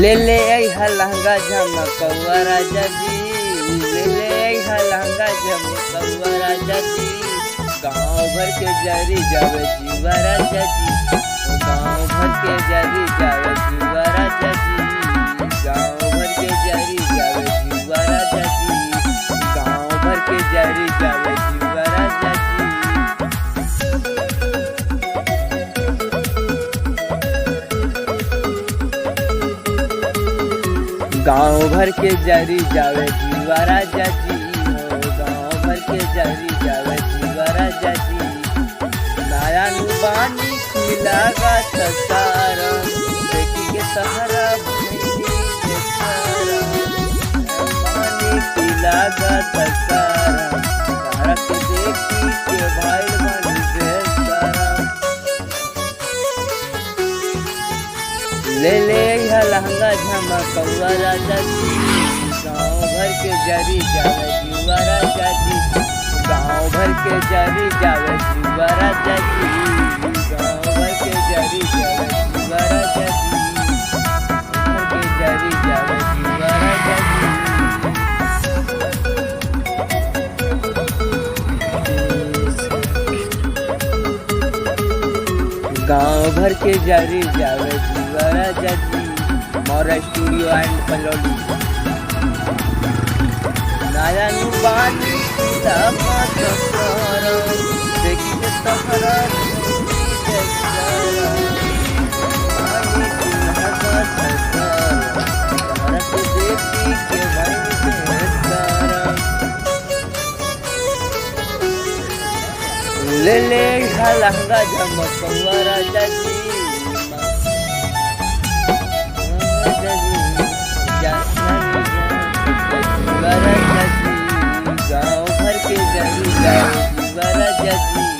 ले ले आई लहंगा झमकौआ राजा जी, ले ले आई लहंगा झमकौआ राजा जी। गाँव भर के जरी जावे जीवा राजा जी, गाँव भर के जरी जावे जीवा राजा जी, गाँव भर के जरी जावे जीवा राजा जी, गाँव भर के जरी जावे जीवा राजा जी। गाँव भर के जरी जावे जीवा राजा जी, गाँव भर के जरी जावे जीवा राजा जी। नया नुबानी खिला गा सारा देखी के सहारा खिला गा सारा तारा के देखी के भाई बनी बेसारा। ले ले लहंगा झमकौआ राजा जी, गाँव भर के जरी जावे जीवा राजा जी, गाँव भर के जरी जावे जीवा राजा जी, गाँव भर के जरी जावे जीवा राजा जी, भर के जरी जावे जीवा राजा जी। गाँव भर के जरी जावे जीवा राजा जी। मौरा स्टूडियो एंड पलोडी। नया नुबानी देखी के सहारा देखी के ले ले लहंगा झमकौआ राजा जी, गाँव भर के जरी जावे जीवा राजा जी।